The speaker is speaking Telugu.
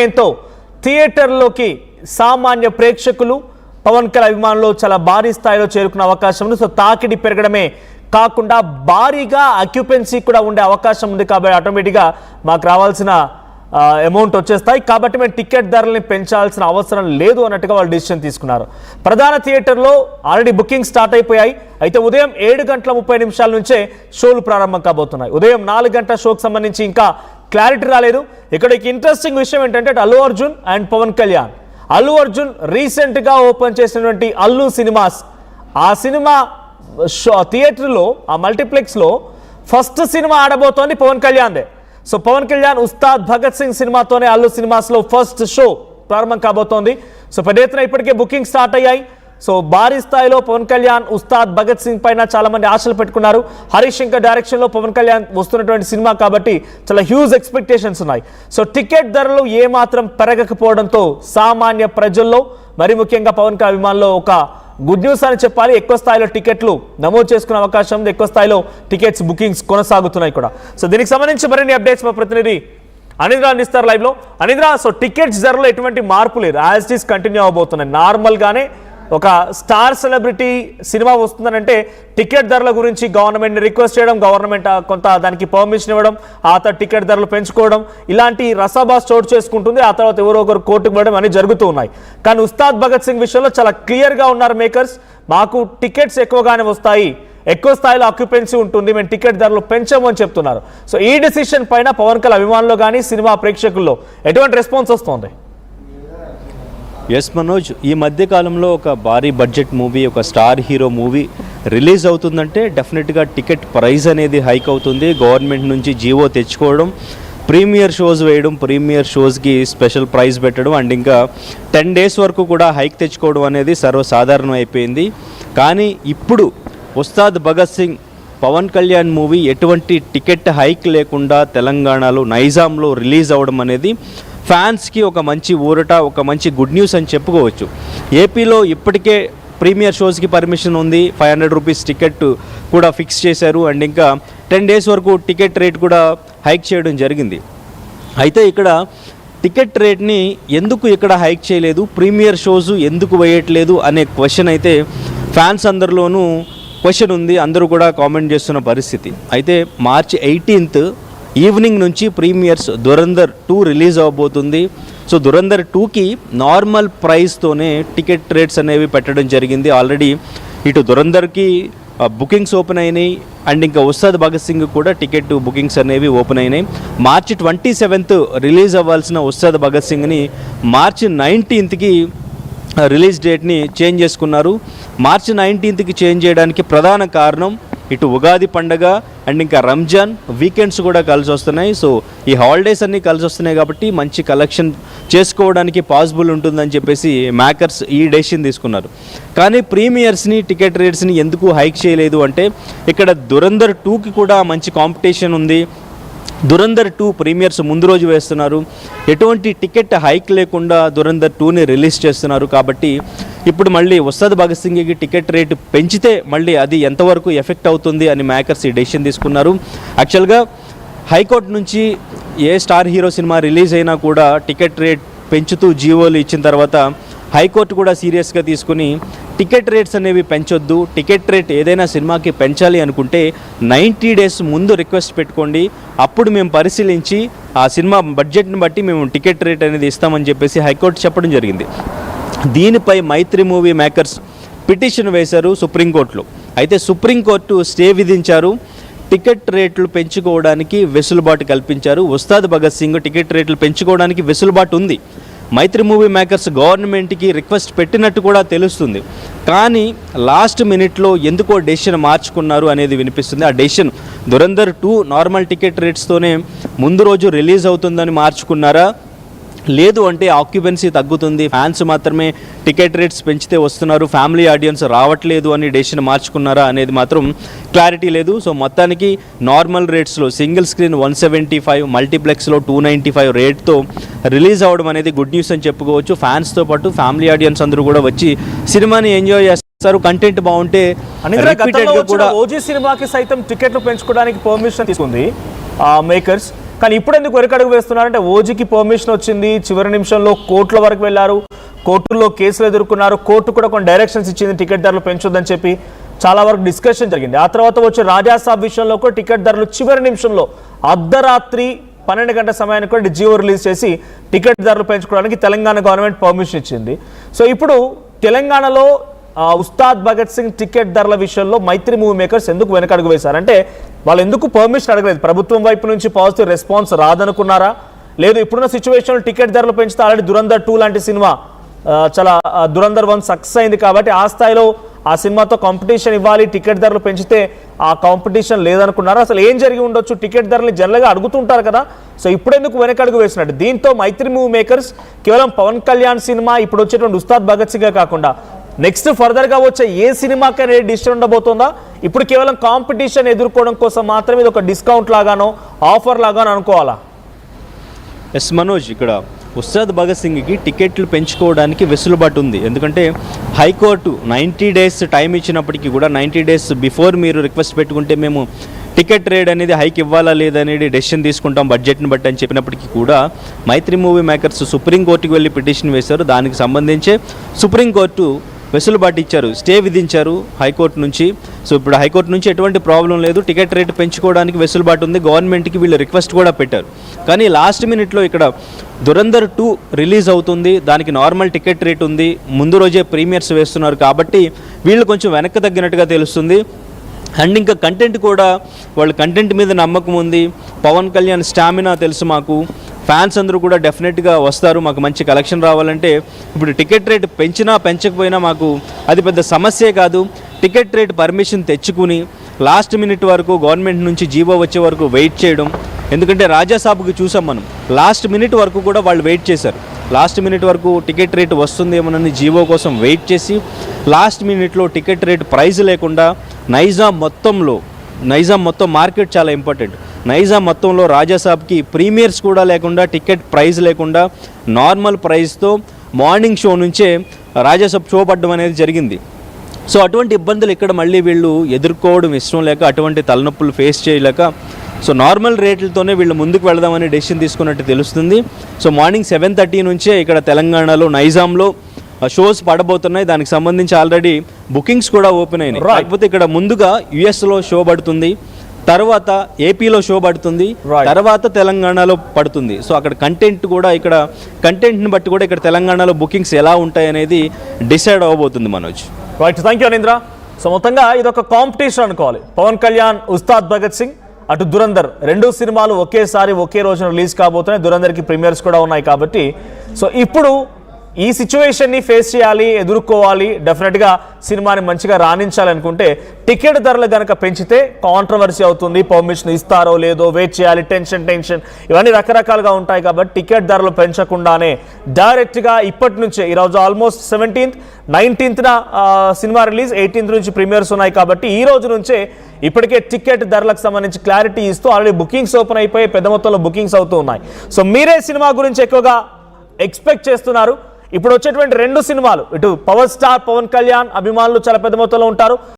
ప్రమేయంతో థియేటర్లోకి సామాన్య ప్రేక్షకులు పవన్ కళ్యాణ్ అభిమానులు చాలా భారీ స్థాయిలో చేరుకునే అవకాశం ఉంది. సో తాకిడి పెరగడమే కాకుండా భారీగా అక్యుపెన్సీ కూడా ఉండే అవకాశం ఉంది. కాబట్టి ఆటోమేటిక్గా మాకు రావాల్సిన అమౌంట్ వచ్చేస్తాయి. కాబట్టి మేము టికెట్ ధరల్ని పెంచాల్సిన అవసరం లేదు అన్నట్టుగా వాళ్ళు డిసిషన్ తీసుకున్నారు. ప్రధాన థియేటర్లో ఆల్రెడీ బుకింగ్ స్టార్ట్ అయిపోయాయి. అయితే ఉదయం 7:30 నుంచే షోలు ప్రారంభం కాబోతున్నాయి. ఉదయం 4 గంటల షోకి సంబంధించి ఇంకా క్లారిటీ రాలేదు. ఇక్కడ ఇంట్రెస్టింగ్ విషయం ఏంటంటే అల్లు అర్జున్ అండ్ పవన్ కళ్యాణ్. అల్లు అర్జున్ రీసెంట్గా ఓపెన్ చేసినటువంటి అల్లు సినిమాస్, ఆ సినిమా థియేటర్లో, ఆ మల్టీప్లెక్స్లో ఫస్ట్ సినిమా ఆడబోతోంది పవన్ కళ్యాణ్దే. సో పవన్ కళ్యాణ్ ఉస్తాద్ భగత్ సింగ్ సినిమాతోనే అల్లు సినిమాస్లో ఫస్ట్ షో ప్రారంభం కాబోతోంది. సో పెద్ద ఎత్తున ఇప్పటికే బుకింగ్ స్టార్ట్ అయ్యాయి. సో భారీ స్థాయిలో పవన్ కళ్యాణ్ ఉస్తాద్ భగత్ సింగ్ పైన చాలా మంది ఆశలు పెట్టుకున్నారు. హరీష్ శంకర్ డైరెక్షన్లో పవన్ కళ్యాణ్ వస్తున్నటువంటి సినిమా కాబట్టి చాలా హ్యూజ్ ఎక్స్పెక్టేషన్స్ ఉన్నాయి. సో టికెట్ ధరలు ఏమాత్రం పెరగకపోవడంతో సామాన్య ప్రజల్లో, మరి ముఖ్యంగా పవన్ కళ్యాణ్ అభిమానుల్లో ఒక గుడ్ న్యూస్ అని చెప్పాలి. ఎక్కువ స్థాయిలో టికెట్లు నమోదు చేసుకునే అవకాశం ఉంది. ఎక్కువ స్థాయిలో టికెట్స్ బుకింగ్స్ కొనసాగుతున్నాయి కూడా. సో దీనికి సంబంధించి మరిన్ని అప్డేట్స్ మా ప్రతినిధి అనిద్ర అందిస్తారు లైవ్ లో. అనిద్ర, సో టికెట్స్ ధరలో ఎటువంటి మార్పు లేదు, యాజ్ ఇట్ ఈస్ కంటిన్యూ అవబోతున్నాయి. నార్మల్గానే ఒక స్టార్ సెలబ్రిటీ సినిమా వస్తుందనంటే టికెట్ ధరల గురించి గవర్నమెంట్ని రిక్వెస్ట్ చేయడం, గవర్నమెంట్ కొంత దానికి పర్మిషన్ ఇవ్వడం, ఆ తర్వాత టికెట్ ధరలు పెంచుకోవడం, ఇలాంటి రసాబాస్ చోటు చేసుకుంటుంది. ఆ తర్వాత ఎవరో ఒకరు కోర్టుకు వెళ్ళడం అన్ని జరుగుతూ ఉన్నాయి. కానీ ఉస్తాద్ భగత్ సింగ్ విషయంలో చాలా క్లియర్గా ఉన్నారు మేకర్స్. మాకు టికెట్స్ ఎక్కువగానే వస్తాయి, ఎక్కువ స్థాయిలో ఆక్యుపెన్సీ ఉంటుంది, మేము టికెట్ ధరలు పెంచాము అని చెప్తున్నారు. సో ఈ డిసిషన్ పైన పవన్ కళ్యాణ్ అభిమానులు కానీ సినిమా ప్రేక్షకుల్లో ఎటువంటి రెస్పాన్స్ వస్తుంది? ఎస్ మనోజ్, ఈ మధ్య కాలంలో ఒక భారీ బడ్జెట్ మూవీ, ఒక స్టార్ హీరో మూవీ రిలీజ్ అవుతుందంటే డెఫినెట్గా టికెట్ ప్రైస్ అనేది హైక్ అవుతుంది. గవర్నమెంట్ నుంచి జీవో తెచ్చుకోవడం, ప్రీమియర్ షోస్ వేయడం, ప్రీమియర్ షోస్కి స్పెషల్ ప్రైస్ పెట్టడం అండ్ ఇంకా 10 days వరకు కూడా హైక్ తెచ్చుకోవడం అనేది సర్వసాధారణం అయిపోయింది. కానీ ఇప్పుడు ఉస్తాద్ భగత్ సింగ్ పవన్ కళ్యాణ్ మూవీ ఎటువంటి టికెట్ హైక్ లేకుండా తెలంగాణలో నైజాంలో రిలీజ్ అవ్వడం అనేది ఫ్యాన్స్కి ఒక మంచి ఊరట, ఒక మంచి గుడ్ న్యూస్ అని చెప్పుకోవచ్చు. ఏపీలో ఇప్పటికే ప్రీమియర్ షోస్కి పర్మిషన్ ఉంది, 500 రూపీస్ టికెట్ కూడా ఫిక్స్ చేశారు అండ్ ఇంకా 10 days వరకు టికెట్ రేట్ కూడా హైక్ చేయడం జరిగింది. అయితే ఇక్కడ టికెట్ రేట్ని ఎందుకు ఇక్కడ హైక్ చేయలేదు, ప్రీమియర్ షోస్ ఎందుకు వేయట్లేదు అనే క్వశ్చన్ అయితే ఫ్యాన్స్ అందరిలోనూ క్వశ్చన్ ఉంది. అందరూ కూడా కామెంట్ చేస్తున్న పరిస్థితి. అయితే March 18th ఈవినింగ్ నుంచి ప్రీమియర్స్ దురంధర్ 2 రిలీజ్ అవ్వబోతుంది. సో దురంధర్ 2కి నార్మల్ ప్రైస్తోనే టికెట్ రేట్స్ అనేవి పెట్టడం జరిగింది. ఆల్రెడీ ఇటు దురంధర్కి బుకింగ్స్ ఓపెన్ అయినాయి అండ్ ఇంకా ఉస్తాద్ భగత్ సింగ్ కూడా టికెట్ బుకింగ్స్ అనేవి ఓపెన్ అయినాయి. March 27th రిలీజ్ అవ్వాల్సిన ఉస్తాద్ భగత్ సింగ్ని March 19th రిలీజ్ డేట్ని చేంజ్ చేసుకున్నారు. March 19th చేంజ్ చేయడానికి ప్రధాన కారణం ఇటు ఉగాది పండగ అండ్ ఇంకా రంజాన్ వీకెండ్స్ కూడా కలిసి వస్తున్నాయి. సో ఈ హాలిడేస్ అన్నీ కలిసి వస్తున్నాయి కాబట్టి మంచి కలెక్షన్ చేసుకోవడానికి పాసిబుల్ ఉంటుందని చెప్పేసి మేకర్స్ ఈ డెసిషన్ తీసుకున్నారు. కానీ ప్రీమియర్స్ని, టికెట్ రేట్స్ని ఎందుకు హైక్ చేయలేదు అంటే ఇక్కడ దురంధర్ 2కి కూడా మంచి కాంపిటీషన్ ఉంది. దురంధర్ 2 ప్రీమియర్స్ ముందు రోజు వేస్తున్నారు. ఎటువంటి టికెట్ హైక్ లేకుండా దురంధర్ 2ని రిలీజ్ చేస్తున్నారు. కాబట్టి ఇప్పుడు మళ్ళీ ఉస్తాద్ భగత్ సింగ్కి టికెట్ రేటు పెంచితే మళ్ళీ అది ఎంతవరకు ఎఫెక్ట్ అవుతుంది అని మేకర్స్ ఈ డెసిషన్ తీసుకున్నారు. యాక్చువల్గా హైకోర్టు నుంచి ఏ స్టార్ హీరో సినిమా రిలీజ్ అయినా కూడా టికెట్ రేట్ పెంచుతూ జీవోలు ఇచ్చిన తర్వాత హైకోర్టు కూడా సీరియస్గా తీసుకుని టికెట్ రేట్స్ అనేవి పెంచొద్దు, టికెట్ రేట్ ఏదైనా సినిమాకి పెంచాలి అనుకుంటే 90 days ముందు రిక్వెస్ట్ పెట్టుకోండి, అప్పుడు మేము పరిశీలించి ఆ సినిమా బడ్జెట్ని బట్టి మేము టికెట్ రేట్ అనేది ఇస్తామని చెప్పేసి హైకోర్టు చెప్పడం జరిగింది. దీనిపై మైత్రి మూవీ మేకర్స్ పిటిషన్ వేశారు సుప్రీంకోర్టులో. అయితే సుప్రీంకోర్టు స్టే విధించారు. టికెట్ రేట్లు పెంచుకోవడానికి వెసులుబాటు కల్పించారు. ఉస్తాద్ భగత్ సింగ్ టికెట్ రేట్లు పెంచుకోవడానికి వెసులుబాటు ఉంది. మైత్రి మూవీ మేకర్స్ గవర్నమెంట్కి రిక్వెస్ట్ పెట్టినట్టు కూడా తెలుస్తుంది. కానీ లాస్ట్ మినిట్లో ఎందుకో డెసిషన్ మార్చుకున్నారు అనేది వినిపిస్తుంది. ఆ డెసిషన్ దురంధర్ 2 నార్మల్ టికెట్ రేట్స్తోనే ముందు రోజు రిలీజ్ అవుతుందని మార్చుకున్నారా, లేదు అంటే ఆక్యుపెన్సీ తగ్గుతుంది, ఫ్యాన్స్ మాత్రమే టికెట్ రేట్స్ పెంచితే వస్తున్నారు, ఫ్యామిలీ ఆడియన్స్ రావట్లేదు అని డెసిషన్ మార్చుకున్నారా అనేది మాత్రం క్లారిటీ లేదు. సో మొత్తానికి నార్మల్ రేట్స్లో సింగిల్ స్క్రీన్ 175, మల్టీప్లెక్స్లో 295 రేట్తో రిలీజ్ అవ్వడం అనేది గుడ్ న్యూస్ అని చెప్పుకోవచ్చు. ఫ్యాన్స్తో పాటు ఫ్యామిలీ ఆడియన్స్ అందరూ కూడా వచ్చి సినిమాని ఎంజాయ్ చేస్తారు. కంటెంట్ బాగుంటే కూడా ఓజీ సినిమాకి సైతం టికెట్లు పెంచుకోవడానికి పర్మిషన్ తీసుకుంది మేకర్స్. కానీ ఇప్పుడు ఎందుకు వెనకడుగు వేస్తున్నారంటే ఓజీకి పర్మిషన్ వచ్చింది, చివరి నిమిషంలో కోర్టుల వరకు వెళ్ళారు, కోర్టుల్లో కేసులు ఎదుర్కొన్నారు, కోర్టు కూడా కొన్ని డైరెక్షన్స్ ఇచ్చింది టికెట్ ధరలు పెంచొద్దని చెప్పి చాలా వరకు డిస్కషన్ జరిగింది. ఆ తర్వాత వచ్చే రాజాసాబ్ విషయంలో కూడా టికెట్ ధరలు చివరి నిమిషంలో అర్ధరాత్రి 12 గంటల సమయానికి కూడా జియో రిలీజ్ చేసి టికెట్ ధరలు పెంచుకోవడానికి తెలంగాణ గవర్నమెంట్ పర్మిషన్ ఇచ్చింది. సో ఇప్పుడు తెలంగాణలో ఉస్తాద్ భగత్ సింగ్ టికెట్ ధరల విషయంలో మైత్రి మూవీ మేకర్స్ ఎందుకు వెనకడుగు వేశారంటే వాళ్ళు ఎందుకు పర్మిషన్ అడగలేదు? ప్రభుత్వం వైపు నుంచి పాజిటివ్ రెస్పాన్స్ రాదనుకున్నారా? లేదు ఇప్పుడున్న సిచ్యువేషన్లో టికెట్ ధరలు పెంచితే ఆల్రెడీ దురంధర్ 2 లాంటి సినిమా చాలా దురంధర్ 1 సక్సెస్ అయింది కాబట్టి ఆ స్థాయిలో ఆ సినిమాతో కాంపిటీషన్ ఇవ్వాలి, టికెట్ ధరలు పెంచితే ఆ కాంపిటీషన్ లేదనుకున్నారా? అసలు ఏం జరిగి ఉండొచ్చు? టికెట్ ధరలు జనరల్గా అడుగుతుంటారు కదా, సో ఇప్పుడెందుకు వెనకడుగు వేసినట్టు? దీంతో మైత్రి మూవీ మేకర్స్ కేవలం పవన్ కళ్యాణ్ సినిమా, ఇప్పుడు వచ్చేటువంటి ఉస్తాద్ భగత్ సింగ్ కాకుండా నెక్స్ట్ ఫర్దర్గా వచ్చే ఏ సినిమాకనే డిసిషన్ ఉండబోతుందా? ఇప్పుడు కేవలం కాంపిటీషన్ ఎదుర్కోవడం కోసం మాత్రమే ఇది ఒక డిస్కౌంట్ లాగానో ఆఫర్ లాగానో అనుకోవాలా? ఎస్ మనోజ్, ఇక్కడ ఉస్తాద్ భగత్ సింగ్కి టికెట్లు పెంచుకోవడానికి వెసులుబాటు ఉంది. ఎందుకంటే హైకోర్టు 90 డేస్ టైం ఇచ్చినప్పటికీ కూడా 90 డేస్ బిఫోర్ మీరు రిక్వెస్ట్ పెట్టుకుంటే మేము టికెట్ రేట్ అనేది హైక్ ఇవ్వాలా లేదనేది డెసిషన్ తీసుకుంటాం బడ్జెట్ని బట్టి అని చెప్పినప్పటికీ కూడా మైత్రి మూవీ మేకర్స్ సుప్రీంకోర్టుకి వెళ్ళి పిటిషన్ వేశారు. దానికి సంబంధించి సుప్రీంకోర్టు వెసులుబాటు ఇచ్చారు, స్టే విధించారు హైకోర్టు నుంచి. సో ఇప్పుడు హైకోర్టు నుంచి ఎటువంటి ప్రాబ్లం లేదు, టికెట్ రేటు పెంచుకోవడానికి వెసులుబాటు ఉంది. గవర్నమెంట్కి వీళ్ళు రిక్వెస్ట్ కూడా పెట్టారు. కానీ లాస్ట్ మినిట్లో ఇక్కడ దురంధర్ 2 రిలీజ్ అవుతుంది, దానికి నార్మల్ టికెట్ రేట్ ఉంది, ముందు రోజే ప్రీమియర్స్ వేస్తున్నారు కాబట్టి వీళ్ళు కొంచెం వెనక్కి తగ్గినట్టుగా తెలుస్తుంది. అండ్ ఇంకా కంటెంట్ కూడా వాళ్ళ కంటెంట్ మీద నమ్మకం ఉంది. పవన్ కళ్యాణ్ స్టామినా తెలుసు మాకు, ఫ్యాన్స్ అందరూ కూడా డెఫినెట్గా వస్తారు, మాకు మంచి కలెక్షన్ రావాలంటే ఇప్పుడు టికెట్ రేట్ పెంచినా పెంచకపోయినా మాకు అది పెద్ద సమస్యే కాదు. టికెట్ రేట్ పర్మిషన్ తెచ్చుకుని లాస్ట్ మినిట్ వరకు గవర్నమెంట్ నుంచి జీవో వచ్చే వరకు వెయిట్ చేయడం. ఎందుకంటే రాజాసాబ్కి చూసాం మనం, లాస్ట్ మినిట్ వరకు కూడా వాళ్ళు వెయిట్ చేశారు. లాస్ట్ మినిట్ వరకు టికెట్ రేట్ వస్తుందేమోనని జీవో కోసం వెయిట్ చేసి లాస్ట్ మినిట్లో టికెట్ రేట్ ప్రైజ్ లేకుండా నైజాం మొత్తం మార్కెట్ చాలా ఇంపార్టెంట్. నైజాం మొత్తంలో రాజాసాబ్కి ప్రీమియర్స్ కూడా లేకుండా, టికెట్ ప్రైజ్ లేకుండా నార్మల్ ప్రైస్తో మార్నింగ్ షో నుంచే రాజాసాబ్ షో పడడం అనేది జరిగింది. సో అటువంటి ఇబ్బందులు ఇక్కడ మళ్ళీ వీళ్ళు ఎదుర్కోవడం ఇష్టం లేక, అటువంటి తలనొప్పులు ఫేస్ చేయలేక సో నార్మల్ రేట్లతోనే వీళ్ళు ముందుకు వెళదామని డెసిషన్ తీసుకున్నట్టు తెలుస్తుంది. సో మార్నింగ్ 7:30 నుంచే ఇక్కడ తెలంగాణలో నైజాంలో షోస్ పడబోతున్నాయి. దానికి సంబంధించి ఆల్రెడీ బుకింగ్స్ కూడా ఓపెన్ అయినాయి. కాకపోతే ఇక్కడ ముందుగా యుఎస్లో షో పడుతుంది, తర్వాత ఏపీలో షో పడుతుంది, తర్వాత తెలంగాణలో పడుతుంది. సో అక్కడ కంటెంట్ కూడా, ఇక్కడ కంటెంట్ని బట్టి కూడా ఇక్కడ తెలంగాణలో బుకింగ్స్ ఎలా ఉంటాయి అనేది డిసైడ్ అవ్వబోతుంది Manoj. Right, thank you Anindra. So మొత్తంగా ఇదొక కాంపిటీషన్ అనుకోవాలి. పవన్ కళ్యాణ్, ఉస్తాద్ భగత్ సింగ్, అటు దురంధర్, 2 సినిమాలు ఒకేసారి ఒకే రోజున రిలీజ్ కాబోతున్నాయి. దురంధర్కి ప్రీమియర్స్ కూడా ఉన్నాయి కాబట్టి సో ఇప్పుడు ఈ సిచ్యువేషన్ని ఫేస్ చేయాలి, ఎదుర్కోవాలి, డెఫినెట్గా సినిమాని మంచిగా రాణించాలనుకుంటే టికెట్ ధరలు కనుక పెంచితే కాంట్రవర్సీ అవుతుంది. పర్మిషన్ ఇస్తారో లేదో వెయిట్ చేయాలి, టెన్షన్ ఇవన్నీ రకరకాలుగా ఉంటాయి. కాబట్టి టికెట్ ధరలు పెంచకుండానే డైరెక్ట్గా ఇప్పటి నుంచే, ఈరోజు almost 17th, 19th cinema release, 18th నుంచి ప్రీమియర్స్ ఉన్నాయి కాబట్టి ఈ రోజు నుంచే ఇప్పటికే టికెట్ ధరలకు సంబంధించి క్లారిటీ ఇస్తూ ఆల్రెడీ బుకింగ్స్ ఓపెన్ అయిపోయి పెద్ద మొత్తంలో బుకింగ్స్ అవుతూ ఉన్నాయి. సో మీరే సినిమా గురించి ఎక్కువగా ఎక్స్పెక్ట్ చేస్తున్నారు? ఇప్పుడు వచ్చేటువంటి 2 సినిమాలు, ఇటు పవర్ స్టార్ పవన్ కళ్యాణ్ అభిమానులు చాలా పెద్ద మొత్తంలో ఉంటారు,